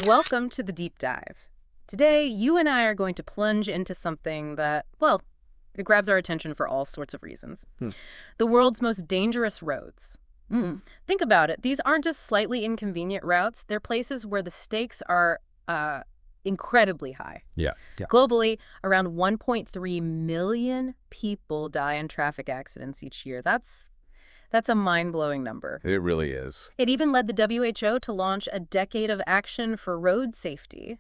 Welcome to the Deep Dive. Today, you and I are going to plunge into something that, well, it grabs our attention for all sorts of reasons. The world's most dangerous roads. Think about it. These aren't just slightly inconvenient routes. They're places where the stakes are incredibly high. Yeah. Globally, around 1.3 million people die in traffic accidents each year. That's a mind-blowing number. It really is. It even led the WHO to launch a decade of action for road safety.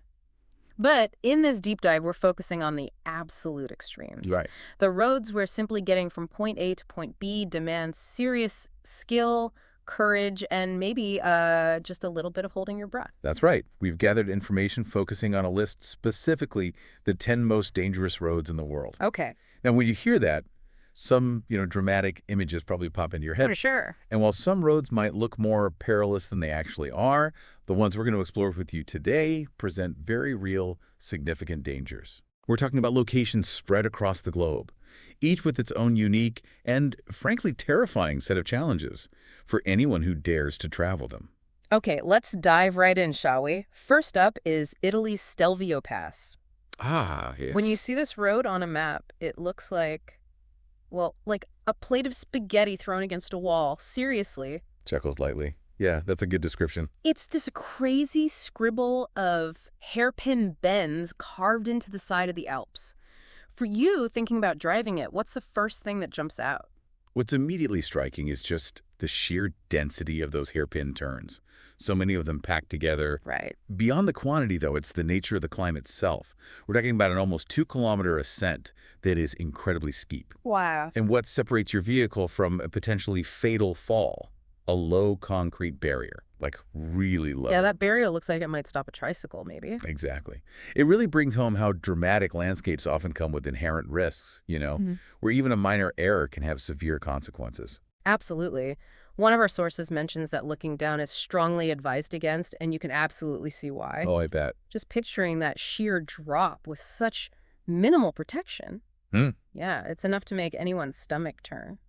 But in this deep dive, we're focusing on the absolute extremes. Right. The roads where simply getting from point A to point B demands serious skill, courage, and maybe just a little bit of holding your breath. That's right. We've gathered information focusing on a list specifically the 10 most dangerous roads in the world. Okay. Now, when you hear that, some, dramatic images probably pop into your head. For sure. And while some roads might look more perilous than they actually are, the ones we're going to explore with you today present very real, significant dangers. We're talking about locations spread across the globe, each with its own unique and, frankly, terrifying set of challenges for anyone who dares to travel them. Okay, let's dive right in, shall we? First up is Italy's Stelvio Pass. Ah, yes. When you see this road on a map, it looks like, well, like a plate of spaghetti thrown against a wall. Seriously. Chuckles lightly. Yeah, that's a good description. It's this crazy scribble of hairpin bends carved into the side of the Alps. For you, thinking about driving it, what's the first thing that jumps out? What's immediately striking is just the sheer density of those hairpin turns. So many of them packed together. Right. Beyond the quantity, though, it's the nature of the climb itself. We're talking about an almost 2-kilometer ascent that is incredibly steep. Wow. And what separates your vehicle from a potentially fatal fall? A low concrete barrier, like really low. Yeah, that barrier looks like it might stop a tricycle, maybe. Exactly. It really brings home how dramatic landscapes often come with inherent risks, where even a minor error can have severe consequences. Absolutely. One of our sources mentions that looking down is strongly advised against, and you can absolutely see why. Oh, I bet. Just picturing that sheer drop with such minimal protection. Yeah, it's enough to make anyone's stomach turn.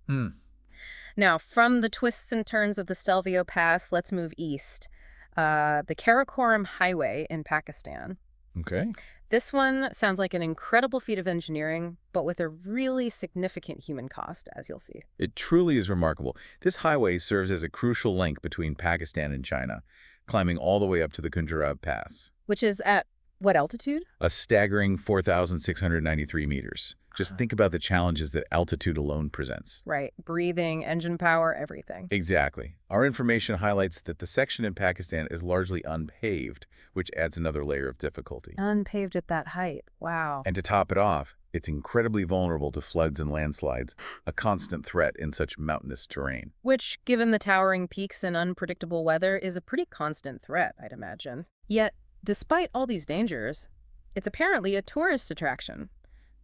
Now, from the twists and turns of the Stelvio Pass, let's move east. The Karakoram Highway in Pakistan. Okay. This one sounds like an incredible feat of engineering, but with a really significant human cost, as you'll see. It truly is remarkable. This highway serves as a crucial link between Pakistan and China, climbing all the way up to the Khunjerab Pass. Which is at what altitude? A staggering 4,693 meters. Just think about the challenges that altitude alone presents. Right. Breathing, engine power, everything. Exactly. Our information highlights that the section in Pakistan is largely unpaved, which adds another layer of difficulty. Unpaved at that height. Wow. And to top it off, it's incredibly vulnerable to floods and landslides, a constant threat in such mountainous terrain. Which, given the towering peaks and unpredictable weather, is a pretty constant threat, I'd imagine. Yet, despite all these dangers, it's apparently a tourist attraction,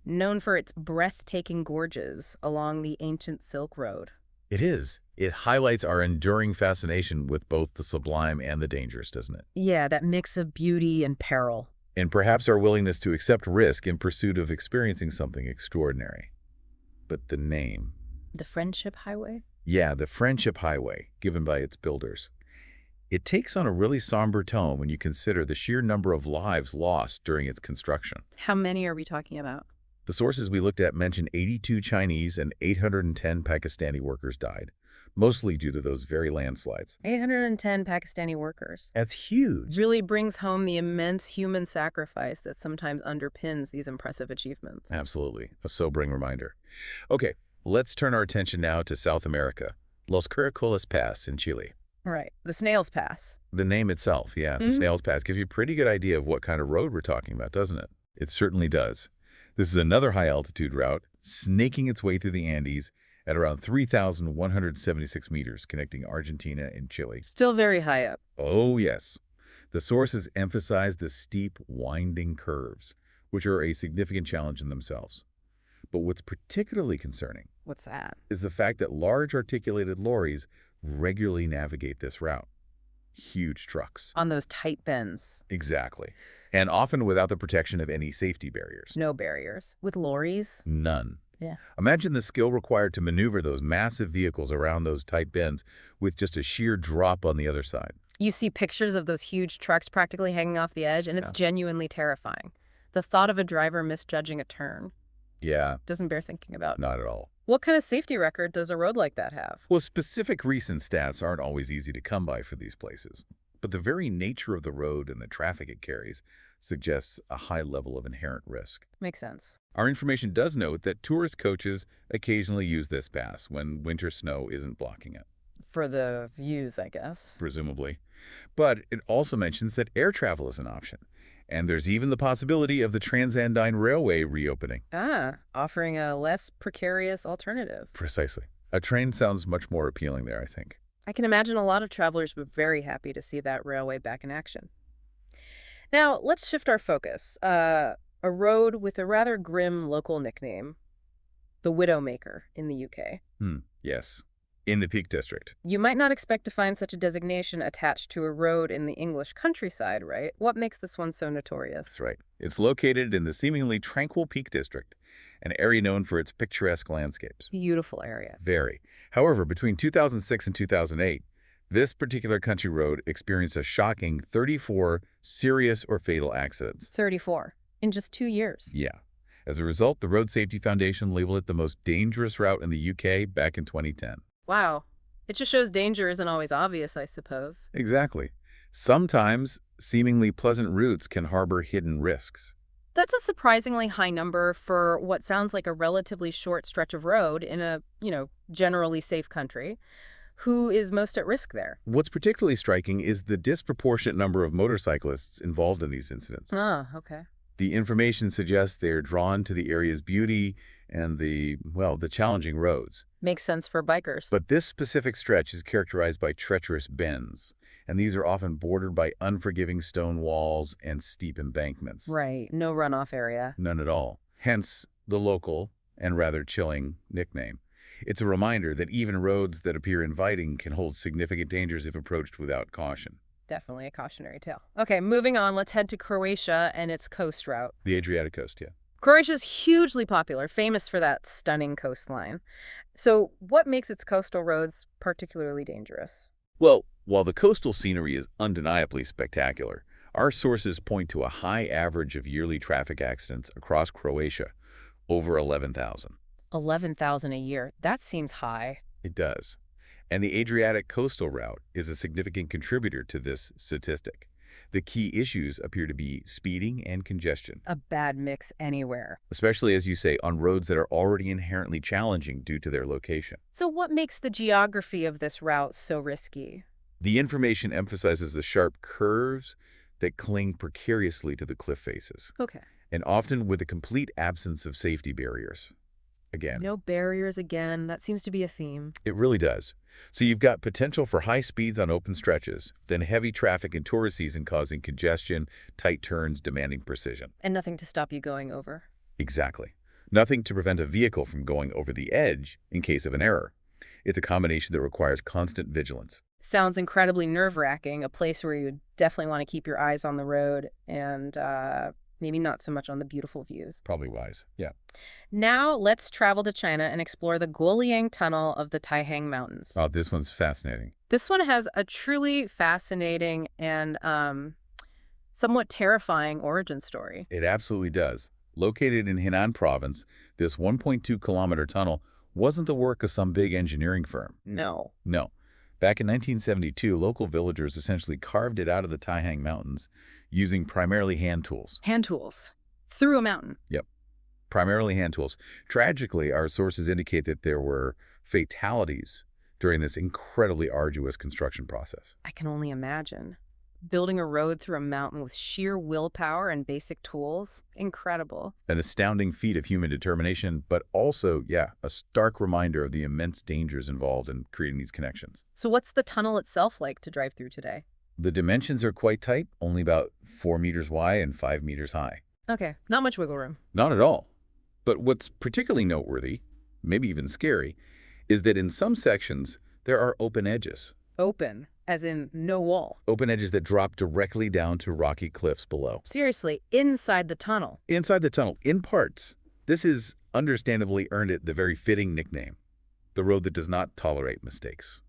known for its breathtaking gorges along the ancient Silk Road. It is. It highlights our enduring fascination with both the sublime and the dangerous, doesn't it? Yeah, that mix of beauty and peril. And perhaps our willingness to accept risk in pursuit of experiencing something extraordinary. But the name. The Friendship Highway? Yeah, the Friendship Highway, given by its builders. It takes on a really somber tone when you consider the sheer number of lives lost during its construction. How many are we talking about? The sources we looked at mention 82 Chinese and 810 Pakistani workers died, mostly due to those very landslides. 810 Pakistani workers. That's huge. Really brings home the immense human sacrifice that sometimes underpins these impressive achievements. Absolutely. A sobering reminder. Okay, let's turn our attention now to South America. Los Caracoles Pass in Chile. Right. The Snails Pass. The name itself, yeah, the Snails Pass, gives you a pretty good idea of what kind of road we're talking about, doesn't it? It certainly does. This is another high-altitude route, snaking its way through the Andes at around 3,176 meters, connecting Argentina and Chile. Still very high up. Oh, yes. The sources emphasize the steep, winding curves, which are a significant challenge in themselves. But what's particularly concerning What's that? is the fact that large articulated lorries regularly navigate this route. Huge trucks. On those tight bends. Exactly. And often without the protection of any safety barriers. No barriers. With lorries? None. Yeah. Imagine the skill required to maneuver those massive vehicles around those tight bends with just a sheer drop on the other side. You see pictures of those huge trucks practically hanging off the edge, and it's genuinely terrifying. The thought of a driver misjudging a turn doesn't bear thinking about. Not at all. What kind of safety record does a road like that have? Well, specific recent stats aren't always easy to come by for these places, but the very nature of the road and the traffic it carries suggests a high level of inherent risk. Makes sense. Our information does note that tourist coaches occasionally use this pass when winter snow isn't blocking it. For the views, I guess. Presumably. But it also mentions that air travel is an option. And there's even the possibility of the Transandine Railway reopening. Offering a less precarious alternative. Precisely. A train sounds much more appealing there, I think. I can imagine a lot of travelers were very happy to see that railway back in action. Now, let's shift our focus. A road with a rather grim local nickname, the Widowmaker in the UK. Yes. In the Peak District. You might not expect to find such a designation attached to a road in the English countryside, right? What makes this one so notorious? That's right. It's located in the seemingly tranquil Peak District, an area known for its picturesque landscapes. Beautiful area. Very. However, between 2006 and 2008, this particular country road experienced a shocking 34 serious or fatal accidents. 34 in just 2 years. Yeah. As a result, the Road Safety Foundation labeled it the most dangerous route in the UK back in 2010. Wow. It just shows danger isn't always obvious, I suppose. Exactly. Sometimes seemingly pleasant routes can harbor hidden risks. That's a surprisingly high number for what sounds like a relatively short stretch of road in a, generally safe country. Who is most at risk there? What's particularly striking is the disproportionate number of motorcyclists involved in these incidents. Okay. The information suggests they're drawn to the area's beauty and the challenging roads. Makes sense for bikers. But this specific stretch is characterized by treacherous bends, and these are often bordered by unforgiving stone walls and steep embankments. Right. No runoff area. None at all. Hence the local and rather chilling nickname. It's a reminder that even roads that appear inviting can hold significant dangers if approached without caution. Definitely a cautionary tale. Okay, moving on, let's head to Croatia and its coast route. The Adriatic coast, yeah. Croatia's hugely popular, famous for that stunning coastline. So what makes its coastal roads particularly dangerous? Well, while the coastal scenery is undeniably spectacular, our sources point to a high average of yearly traffic accidents across Croatia, over 11,000. 11,000 a year. That seems high. It does. And the Adriatic coastal route is a significant contributor to this statistic. The key issues appear to be speeding and congestion. A bad mix anywhere. Especially, as you say, on roads that are already inherently challenging due to their location. So what makes the geography of this route so risky? The information emphasizes the sharp curves that cling precariously to the cliff faces. Okay. And often with a complete absence of safety barriers. Again. No barriers again. That seems to be a theme. It really does. So you've got potential for high speeds on open stretches, then heavy traffic in tourist season causing congestion, tight turns demanding precision. And nothing to stop you going over. Exactly. Nothing to prevent a vehicle from going over the edge in case of an error. It's a combination that requires constant vigilance. Sounds incredibly nerve-wracking, a place where you definitely want to keep your eyes on the road and maybe not so much on the beautiful views. Probably wise, yeah. Now let's travel to China and explore the Guoliang Tunnel of the Taihang Mountains. Oh, this one's fascinating. This one has a truly fascinating and somewhat terrifying origin story. It absolutely does. Located in Henan province, this 1.2-kilometer tunnel wasn't the work of some big engineering firm. No. No. Back in 1972, local villagers essentially carved it out of the Taihang Mountains using primarily hand tools. Hand tools. Through a mountain. Yep. Primarily hand tools. Tragically, our sources indicate that there were fatalities during this incredibly arduous construction process. I can only imagine. Building a road through a mountain with sheer willpower and basic tools. Incredible. An astounding feat of human determination, but also, a stark reminder of the immense dangers involved in creating these connections. So what's the tunnel itself like to drive through today? The dimensions are quite tight, only about 4 meters wide and 5 meters high. Okay, not much wiggle room. Not at all. But what's particularly noteworthy, maybe even scary, is that in some sections, there are open edges. Open, as in no wall. Open edges that drop directly down to rocky cliffs below. Seriously, inside the tunnel. Inside the tunnel, in parts. This has understandably earned it the very fitting nickname, the road that does not tolerate mistakes.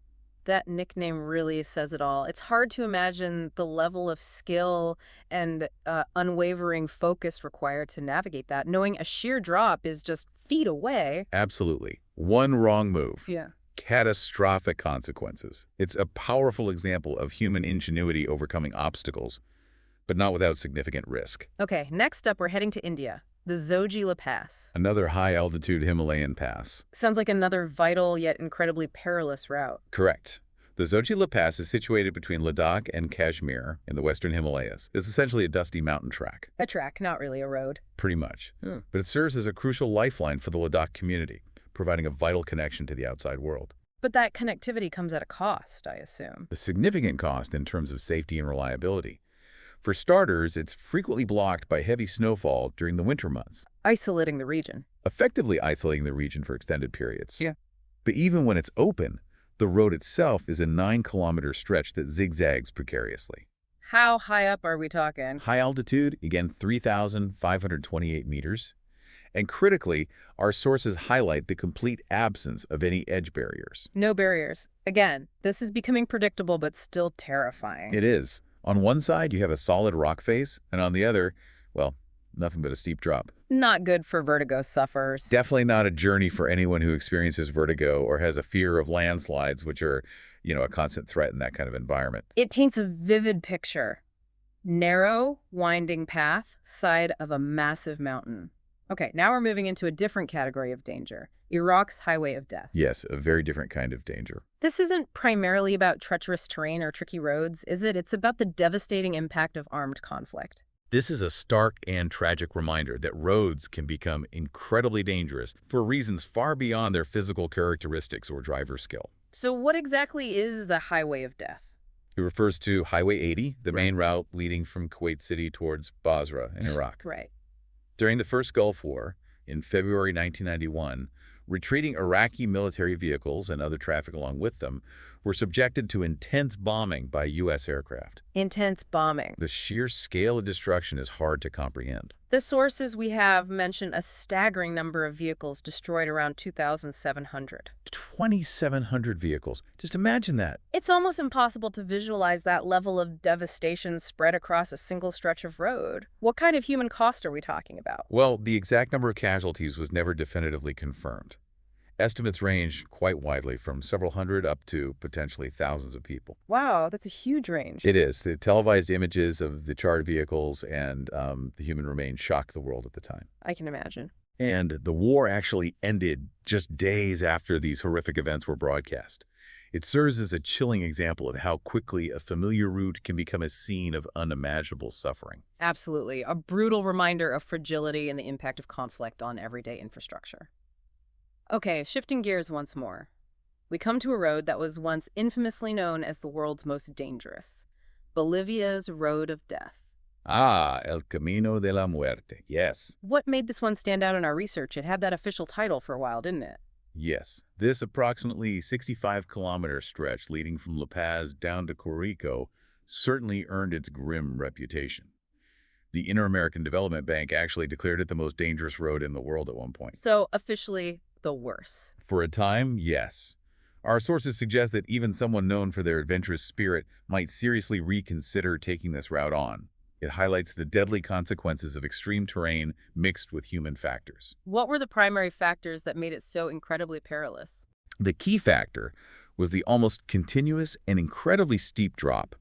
That nickname really says it all. It's hard to imagine the level of skill and unwavering focus required to navigate that, knowing a sheer drop is just feet away. Absolutely. One wrong move. Yeah. Catastrophic consequences. It's a powerful example of human ingenuity overcoming obstacles, but not without significant risk. Okay, next up, we're heading to India, the Zojila Pass. Another high-altitude Himalayan pass. Sounds like another vital yet incredibly perilous route. Correct. The Zojila Pass is situated between Ladakh and Kashmir in the western Himalayas. It's essentially a dusty mountain track. A track, not really a road. Pretty much. But it serves as a crucial lifeline for the Ladakh community, providing a vital connection to the outside world. But that connectivity comes at a cost, I assume. A significant cost in terms of safety and reliability. For starters, it's frequently blocked by heavy snowfall during the winter months, Isolating the region. effectively isolating the region for extended periods. Yeah. But even when it's open, the road itself is a 9-kilometer stretch that zigzags precariously. How high up are we talking? High altitude, again 3,528 meters. And critically, our sources highlight the complete absence of any edge barriers. No barriers. Again, this is becoming predictable but still terrifying. It is. On one side, you have a solid rock face, and on the other, well, nothing but a steep drop. Not good for vertigo sufferers. Definitely not a journey for anyone who experiences vertigo or has a fear of landslides, which are, a constant threat in that kind of environment. It paints a vivid picture. Narrow, winding path, side of a massive mountain. Okay, now we're moving into a different category of danger. Iraq's highway of death. Yes, a very different kind of danger. This isn't primarily about treacherous terrain or tricky roads, is it? It's about the devastating impact of armed conflict. This is a stark and tragic reminder that roads can become incredibly dangerous for reasons far beyond their physical characteristics or driver skill. So what exactly is the highway of death? It refers to Highway 80, the main route leading from Kuwait City towards Basra in Iraq. Right. During the first Gulf War, in February 1991, retreating Iraqi military vehicles and other traffic along with them were subjected to intense bombing by U.S. aircraft. Intense bombing. The sheer scale of destruction is hard to comprehend. The sources we have mention a staggering number of vehicles destroyed, around 2,700. 2,700 vehicles. Just imagine that. It's almost impossible to visualize that level of devastation spread across a single stretch of road. What kind of human cost are we talking about? Well, the exact number of casualties was never definitively confirmed. Estimates range quite widely, from several hundred up to potentially thousands of people. Wow, that's a huge range. It is. The televised images of the charred vehicles and the human remains shocked the world at the time. I can imagine. And the war actually ended just days after these horrific events were broadcast. It serves as a chilling example of how quickly a familiar route can become a scene of unimaginable suffering. Absolutely. A brutal reminder of fragility and the impact of conflict on everyday infrastructure. Okay, shifting gears once more. We come to a road that was once infamously known as the world's most dangerous. Bolivia's Road of Death. Ah, El Camino de la Muerte. Yes. What made this one stand out in our research? It had that official title for a while, didn't it? Yes. This approximately 65-kilometer stretch leading from La Paz down to Corico certainly earned its grim reputation. The Inter-American Development Bank actually declared it the most dangerous road in the world at one point. So, officially, the worst. For a time, yes. Our sources suggest that even someone known for their adventurous spirit might seriously reconsider taking this route on. It highlights the deadly consequences of extreme terrain mixed with human factors. What were the primary factors that made it so incredibly perilous? The key factor was the almost continuous and incredibly steep drop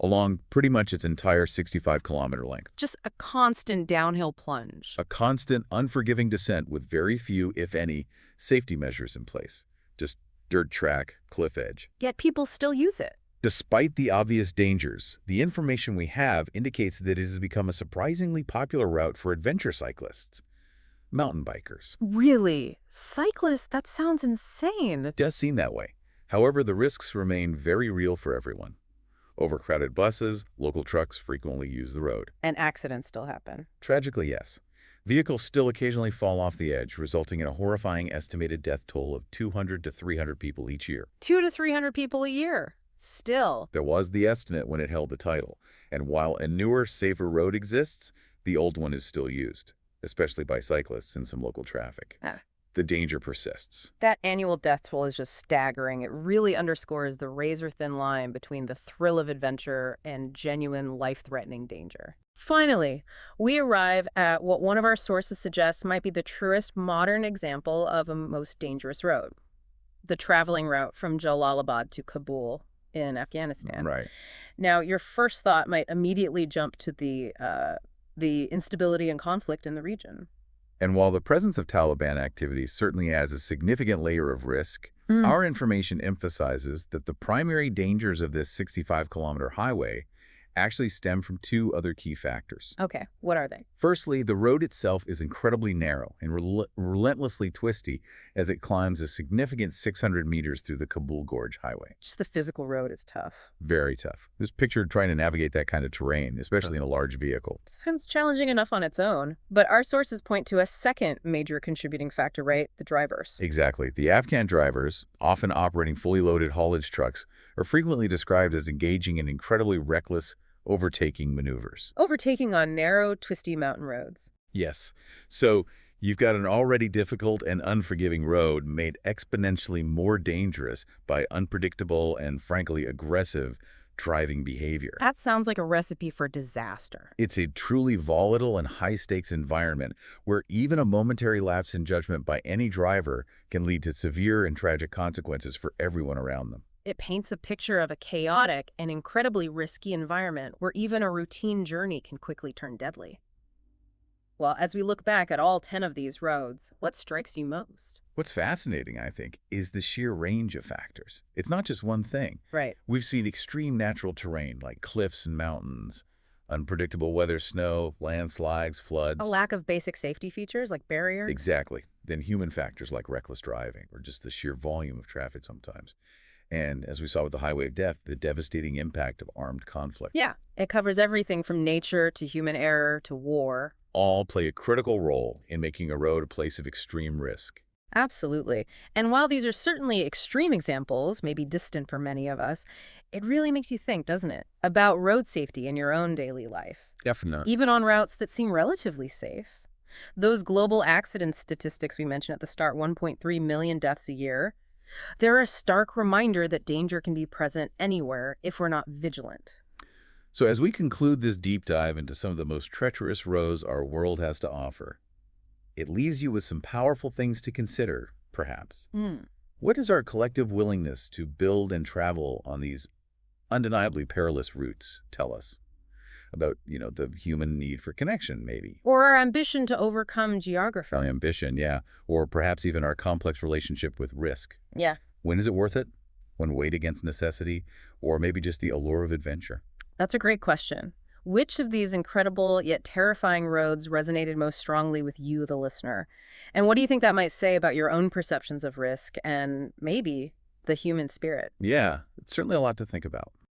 along pretty much its entire 65-kilometer length. Just a constant downhill plunge. A constant, unforgiving descent with very few, if any, safety measures in place. Just dirt track, cliff edge. Yet people still use it. Despite the obvious dangers, the information we have indicates that it has become a surprisingly popular route for adventure cyclists, mountain bikers. Really? Cyclists? That sounds insane. It does seem that way. However, the risks remain very real for everyone. Overcrowded buses, local trucks frequently use the road. And accidents still happen. Tragically, yes. Vehicles still occasionally fall off the edge, resulting in a horrifying estimated death toll of 200 to 300 people each year. 200 to 300 people a year. Still. There was the estimate when it held the title, and while a newer, safer road exists, the old one is still used, especially by cyclists in some local traffic. the danger persists. That annual death toll is just staggering. It really underscores the razor-thin line between the thrill of adventure and genuine life-threatening danger. Finally, we arrive at what one of our sources suggests might be the truest modern example of a most dangerous road: the traveling route from Jalalabad to Kabul in Afghanistan. Right. Now, your first thought might immediately jump to the instability and conflict in the region. And while the presence of Taliban activity certainly adds a significant layer of risk, our information emphasizes that the primary dangers of this 65-kilometer highway actually stem from two other key factors. Okay, what are they? Firstly, the road itself is incredibly narrow and relentlessly twisty as it climbs a significant 600 meters through the Kabul Gorge Highway. Just the physical road is tough. Very tough. Just picture trying to navigate that kind of terrain, especially in a large vehicle. Sounds challenging enough on its own, but our sources point to a second major contributing factor, right? The drivers. Exactly. The Afghan drivers, often operating fully loaded haulage trucks, are frequently described as engaging in incredibly reckless overtaking maneuvers. Overtaking on narrow, twisty mountain roads. Yes. So you've got an already difficult and unforgiving road made exponentially more dangerous by unpredictable and, frankly, aggressive driving behavior. That sounds like a recipe for disaster. It's a truly volatile and high-stakes environment where even a momentary lapse in judgment by any driver can lead to severe and tragic consequences for everyone around them. It paints a picture of a chaotic and incredibly risky environment where even a routine journey can quickly turn deadly. Well, as we look back at all 10 of these roads, what strikes you most? What's fascinating, I think, is the sheer range of factors. It's not just one thing. Right. We've seen extreme natural terrain like cliffs and mountains, unpredictable weather, snow, landslides, floods. A lack of basic safety features like barriers? Exactly. Then human factors like reckless driving or just the sheer volume of traffic sometimes. And as we saw with the highway of death, the devastating impact of armed conflict. Yeah, it covers everything from nature to human error to war. All play a critical role in making a road a place of extreme risk. Absolutely. And while these are certainly extreme examples, maybe distant for many of us, it really makes you think, doesn't it, about road safety in your own daily life. Definitely. Even on routes that seem relatively safe. Those global accident statistics we mentioned at the start, 1.3 million deaths a year, they're a stark reminder that danger can be present anywhere if we're not vigilant. So as we conclude this deep dive into some of the most treacherous roads our world has to offer, it leaves you with some powerful things to consider, perhaps. What is our collective willingness to build and travel on these undeniably perilous routes tell us about, the human need for connection, maybe? Or our ambition to overcome geography. Our ambition, yeah. Or perhaps even our complex relationship with risk. Yeah. When is it worth it? When weighed against necessity? Or maybe just the allure of adventure? That's a great question. Which of these incredible yet terrifying roads resonated most strongly with you, the listener? And what do you think that might say about your own perceptions of risk and maybe the human spirit? Yeah, it's certainly a lot to think about.